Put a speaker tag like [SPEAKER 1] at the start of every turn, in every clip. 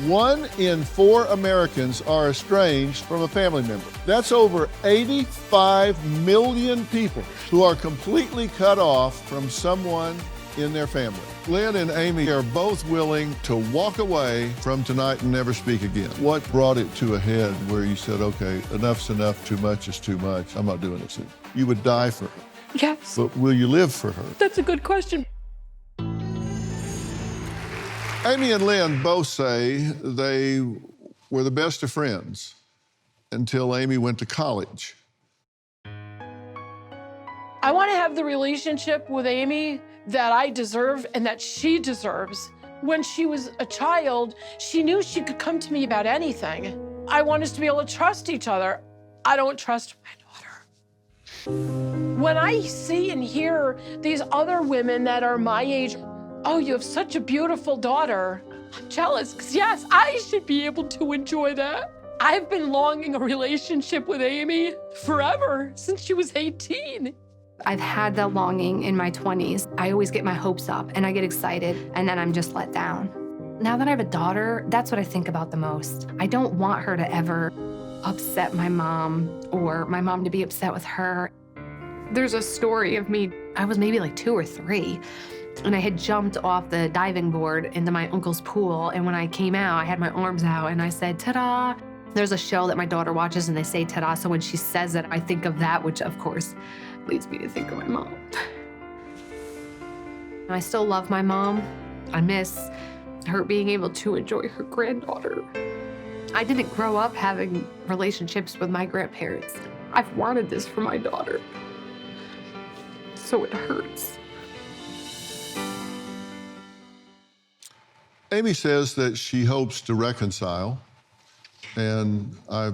[SPEAKER 1] 1 in 4 Americans are estranged from a family member. That's over 85 million people who are completely cut off from someone in their family. Lynn and Amy are both willing to walk away from tonight and never speak again. What brought it to a head where you said, okay, enough's enough, too much is too much, I'm not doing this anymore? You would die for her.
[SPEAKER 2] Yes.
[SPEAKER 1] But will you live for her?
[SPEAKER 2] That's a good question.
[SPEAKER 1] Amy and Lynn both say they were the best of friends until Amy went to college.
[SPEAKER 2] I want to have the relationship with Amy that I deserve and that she deserves. When she was a child, she knew she could come to me about anything. I want us to be able to trust each other. I don't trust my daughter. When I see and hear these other women that are my age, oh, you have such a beautiful daughter, I'm jealous, because yes, I should be able to enjoy that. I've been longing a relationship with Amy forever, since she was 18.
[SPEAKER 3] I've had that longing in my 20s. I always get my hopes up and I get excited and then I'm just let down. Now that I have a daughter, that's what I think about the most. I don't want her to ever upset my mom or my mom to be upset with her. There's a story of me, I was maybe like 2 or 3, and I had jumped off the diving board into my uncle's pool, and when I came out, I had my arms out and I said, ta-da. There's a show that my daughter watches and they say ta-da, so when she says it, I think of that, which of course leads me to think of my mom. I still love my mom. I miss her being able to enjoy her granddaughter. I didn't grow up having relationships with my grandparents. I've wanted this for my daughter, so it hurts.
[SPEAKER 1] Amy says that she hopes to reconcile, and I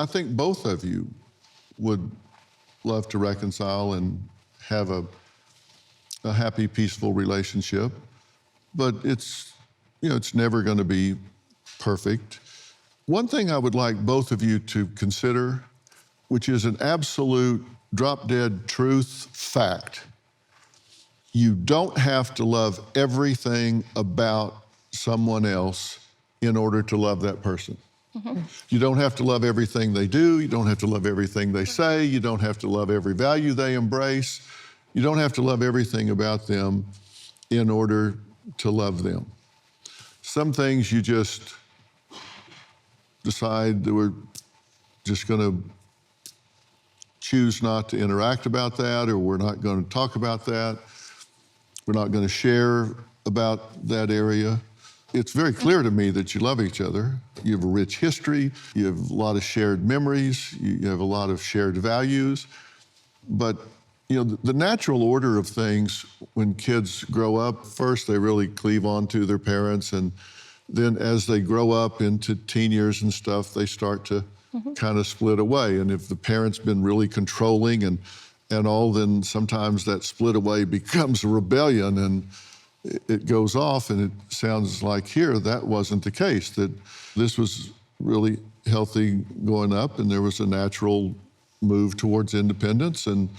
[SPEAKER 1] think both of you would love to reconcile and have a happy, peaceful relationship, but it's never going to be perfect. One thing I would like both of you to consider, which is an absolute drop-dead truth fact: you don't have to love everything about someone else in order to love that person. Mm-hmm. You don't have to love everything they do. You don't have to love everything they say. You don't have to love every value they embrace. You don't have to love everything about them in order to love them. Some things you just decide that we're just going to choose not to interact about that, or we're not going to talk about that. We're not going to share about that area. It's very clear to me that you love each other. You have a rich history. You have a lot of shared memories. You have a lot of shared values. But the natural order of things when kids grow up, first they really cleave onto their parents, and then as they grow up into teen years and stuff, they start to kind of split away. And if the parent's been really controlling and all, then sometimes that split away becomes a rebellion and it goes off. And it sounds like here that wasn't the case, that this was really healthy going up and there was a natural move towards independence, and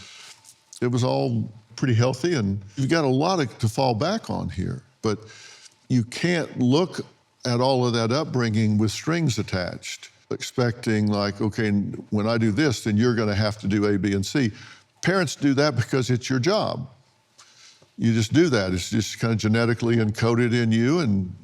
[SPEAKER 1] it was all pretty healthy. And you've got a lot to fall back on here, but you can't look at all of that upbringing with strings attached, expecting like, okay, when I do this, then you're going to have to do A, B, and C. Parents do that because it's your job. You just do that. It's just kind of genetically encoded in you, and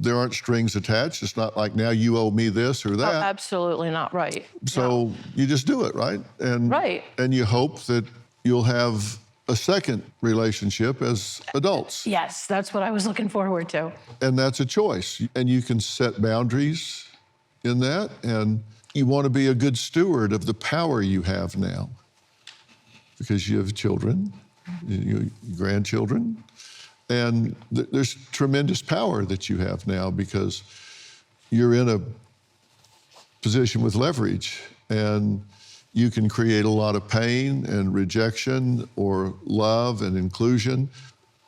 [SPEAKER 1] there aren't strings attached. It's not like now you owe me this or that.
[SPEAKER 2] Oh, absolutely not, right.
[SPEAKER 1] So you just do it, right? And you hope that you'll have a second relationship as adults.
[SPEAKER 2] Yes, that's what I was looking forward to.
[SPEAKER 1] And that's a choice. And you can set boundaries in that, and you want to be a good steward of the power you have now, because you have children, your grandchildren, and there's tremendous power that you have now because you're in a position with leverage, and you can create a lot of pain and rejection or love and inclusion.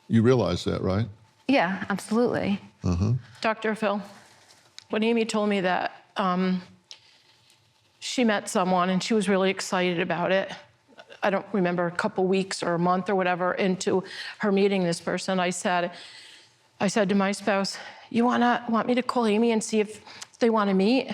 [SPEAKER 1] You realize that, right?
[SPEAKER 3] Yeah, absolutely.
[SPEAKER 2] Dr. Phil, when Amy told me that she met someone and she was really excited about it, I don't remember, a couple weeks or a month or whatever into her meeting this person, I said to my spouse, you want me to call Amy and see if they want to meet?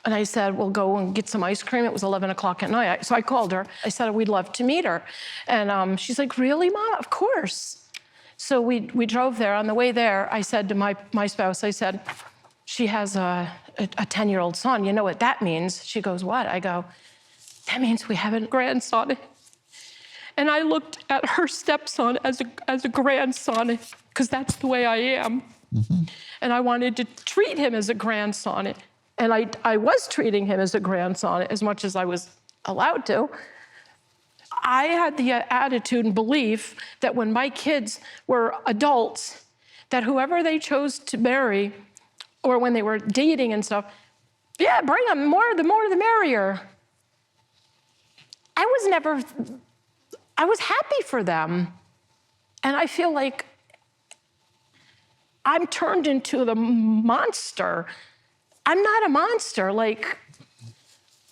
[SPEAKER 2] And I said, we'll go and get some ice cream. It was 11 o'clock at night. So I called her. I said, we'd love to meet her. And she's like, really, Mom? Of course. So we drove there. On the way there, I said to my spouse, I said, she has a 10-year-old son. You know what that means? She goes, what? I go, that means we have a grandson. And I looked at her stepson as a grandson, because that's the way I am. Mm-hmm. And I wanted to treat him as a grandson. And I was treating him as a grandson as much as I was allowed to. I had the attitude and belief that when my kids were adults, that whoever they chose to marry, or when they were dating and stuff, yeah, bring them, the more the merrier. I was happy for them. And I feel like I'm turned into the monster. I'm not a monster. Like,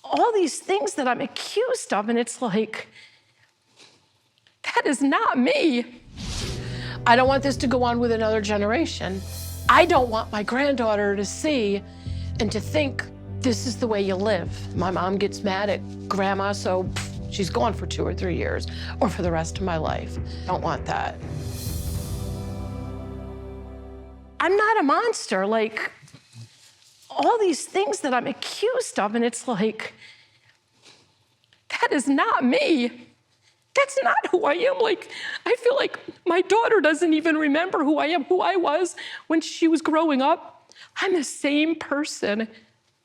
[SPEAKER 2] all these things that I'm accused of, and it's like, that is not me. I don't want this to go on with another generation. I don't want my granddaughter to see and to think this is the way you live. My mom gets mad at grandma, so she's gone for 2 or 3 years, or for the rest of my life. Don't want that. I'm not a monster. Like, all these things that I'm accused of, and it's like, that is not me. That's not who I am. Like, I feel like my daughter doesn't even remember who I am, who I was when she was growing up. I'm the same person.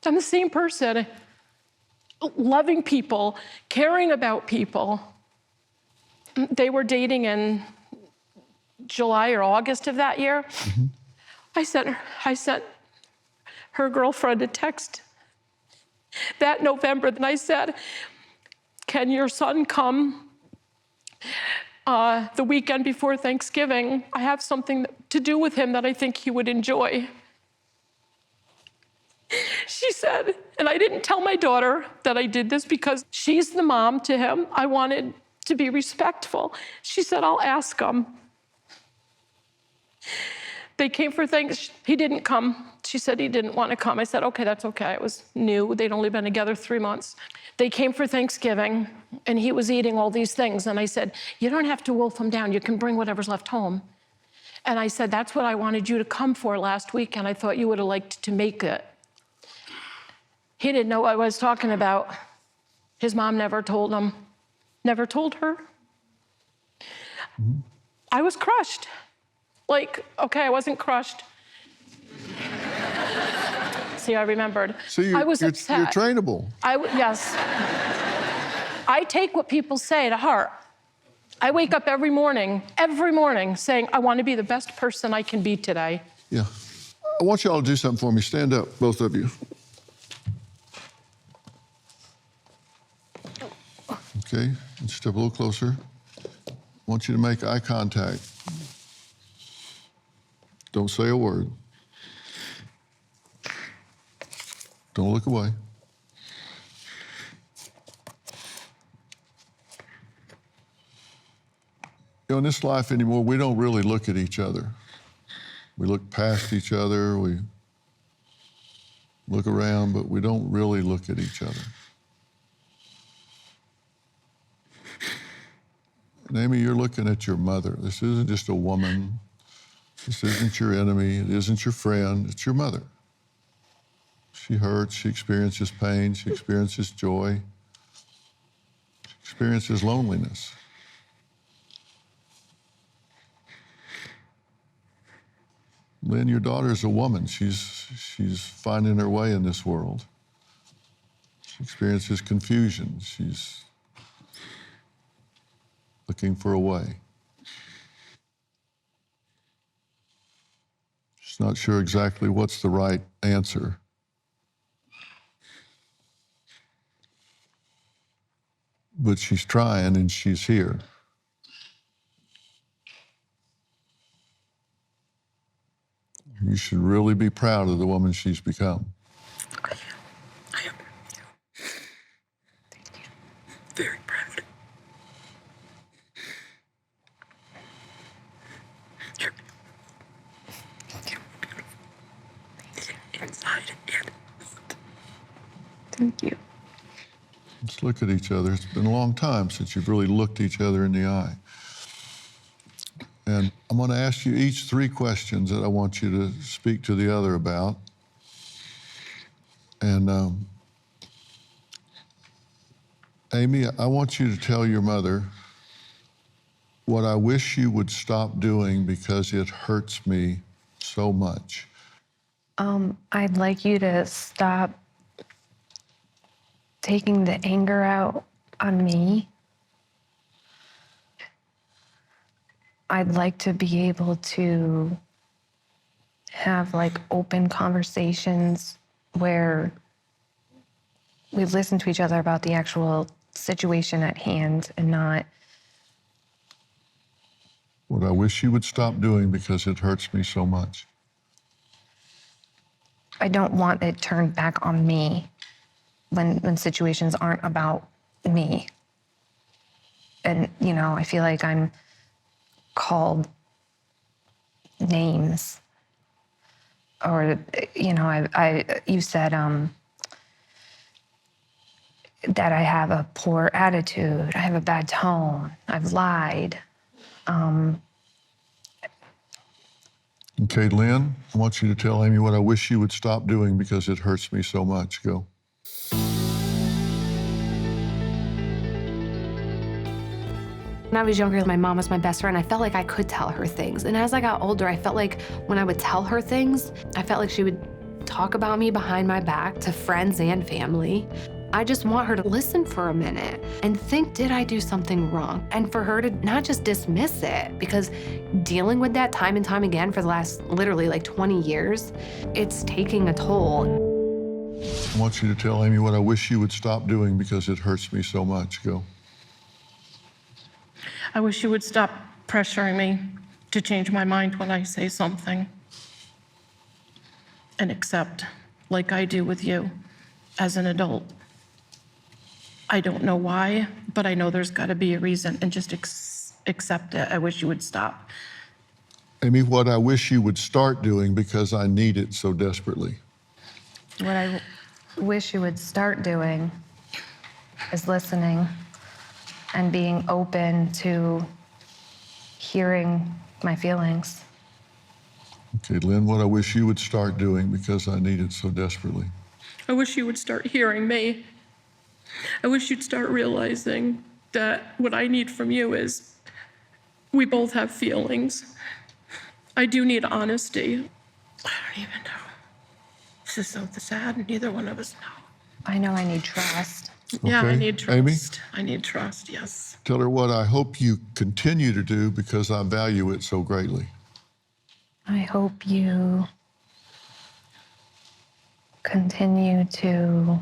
[SPEAKER 2] I'm the same person. Loving people, caring about people. They were dating in July or August of that year. Mm-hmm. I sent her girlfriend a text that November, and I said, can your son come the weekend before Thanksgiving? I have something to do with him that I think he would enjoy. She said, and I didn't tell my daughter that I did this because she's the mom to him. I wanted to be respectful. She said, I'll ask him. They came for things. He didn't come. She said he didn't want to come. I said, okay, that's okay. It was new. They'd only been together 3 months. They came for Thanksgiving, and he was eating all these things. And I said, you don't have to wolf him down. You can bring whatever's left home. And I said, that's what I wanted you to come for last week, and I thought you would have liked to make it. He didn't know what I was talking about. His mom never told him, never told her. Mm-hmm. I was crushed. Like, okay, I wasn't crushed. See, I remembered.
[SPEAKER 1] So
[SPEAKER 2] I was upset.
[SPEAKER 1] You're trainable.
[SPEAKER 2] Yes. I take what people say to heart. I wake up every morning saying, I want to be the best person I can be today.
[SPEAKER 1] Yeah. I want you all to do something for me. Stand up, both of you. Okay, step a little closer. I want you to make eye contact. Don't say a word. Don't look away. You know, in this life anymore, we don't really look at each other. We look past each other, we look around, but we don't really look at each other. And Amy, you're looking at your mother. This isn't just a woman. This isn't your enemy. It isn't your friend. It's your mother. She hurts. She experiences pain. She experiences joy. She experiences loneliness. Lynn, your daughter is a woman. She's finding her way in this world. She experiences confusion. She's looking for a way. She's not sure exactly what's the right answer. But she's trying and she's here. You should really be proud of the woman she's become.
[SPEAKER 4] I am. Thank you. Very proud. Here. Thank you. Beautiful. inside and
[SPEAKER 3] Thank you.
[SPEAKER 1] Let's look at each other. It's been a long time since you've really looked each other in the eye. And I'm going to ask you each 3 questions that I want you to speak to the other about. And Amy, I want you to tell your mother what I wish you would stop doing because it hurts me so much.
[SPEAKER 3] I'd like you to stop taking the anger out on me. I'd like to be able to have like open conversations where we listen to each other about the actual situation at hand and not.
[SPEAKER 1] What I wish you would stop doing because it hurts me so much.
[SPEAKER 3] I don't want it turned back on me when situations aren't about me. And, you know, I feel like I'm called names. Or, you know, you said that I have a poor attitude, I have a bad tone, I've lied.
[SPEAKER 1] Okay, Lynn, I want you to tell Amy what I wish you would stop doing because it hurts me so much. Go.
[SPEAKER 3] When I was younger, my mom was my best friend. I felt like I could tell her things. And as I got older, I felt like when I would tell her things, I felt like she would talk about me behind my back to friends and family. I just want her to listen for a minute and think, did I do something wrong? And for her to not just dismiss it, because dealing with that time and time again for the last literally like 20 years, it's taking a toll.
[SPEAKER 1] I want you to tell Amy what I wish you would stop doing because it hurts me so much. Go.
[SPEAKER 2] I wish you would stop pressuring me to change my mind when I say something and accept, like I do with you as an adult. I don't know why, but I know there's got to be a reason, and just accept it. I wish you would stop.
[SPEAKER 1] Amy, what I wish you would start doing because I need it so desperately.
[SPEAKER 3] What I wish you would start doing is listening and being open to hearing my feelings.
[SPEAKER 1] Okay, Lynn, what I wish you would start doing because I need it so desperately.
[SPEAKER 2] I wish you would start hearing me. I wish you'd start realizing that what I need from you is we both have feelings. I do need honesty. I don't even know. This is so sad, and neither one of us know.
[SPEAKER 3] I know I need trust.
[SPEAKER 2] Yeah, I
[SPEAKER 1] Okay,
[SPEAKER 2] need
[SPEAKER 1] Amy?
[SPEAKER 2] trust. I need trust, yes.
[SPEAKER 1] Tell her what I hope you continue to do because I value it so greatly.
[SPEAKER 3] I hope you continue to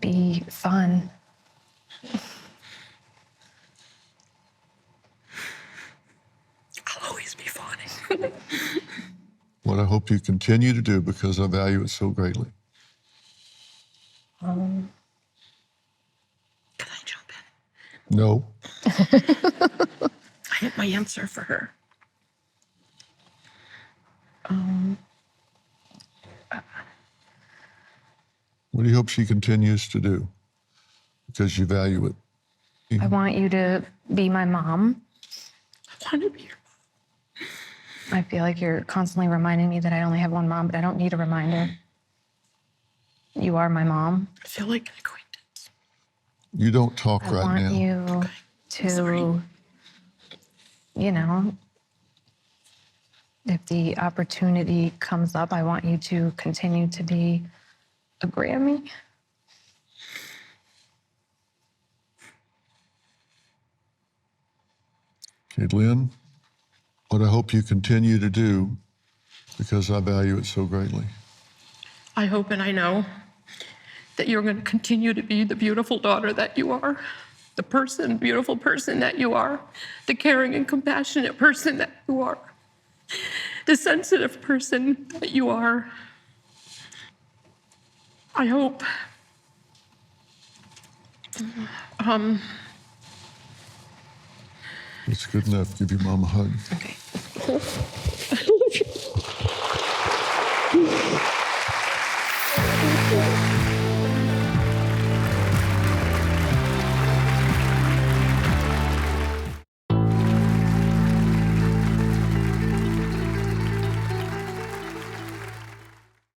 [SPEAKER 3] be fun.
[SPEAKER 4] I'll always be funny.
[SPEAKER 1] What I hope you continue to do because I value it so greatly.
[SPEAKER 4] Can I jump in?
[SPEAKER 1] No.
[SPEAKER 2] I have my answer for her.
[SPEAKER 1] What do you hope she continues to do because you value it?
[SPEAKER 3] I want you to be my mom.
[SPEAKER 2] I want to be your
[SPEAKER 3] I feel like you're constantly reminding me that I only have one mom, but I don't need a reminder. You are my mom.
[SPEAKER 2] I feel like an acquaintance.
[SPEAKER 1] You don't talk
[SPEAKER 3] I
[SPEAKER 1] right
[SPEAKER 3] want
[SPEAKER 1] now.
[SPEAKER 3] you to,
[SPEAKER 2] Sorry.
[SPEAKER 3] you know, if the opportunity comes up, I want you to continue to be a Grammy.
[SPEAKER 1] Okay, Lynn, what I hope you continue to do because I value it so greatly.
[SPEAKER 2] I hope and I know that you're going to continue to be the beautiful daughter that you are, the person, beautiful person that you are, the caring and compassionate person that you are, the sensitive person that you are. I hope.
[SPEAKER 1] It's good enough. Give your mom a hug.
[SPEAKER 2] Okay.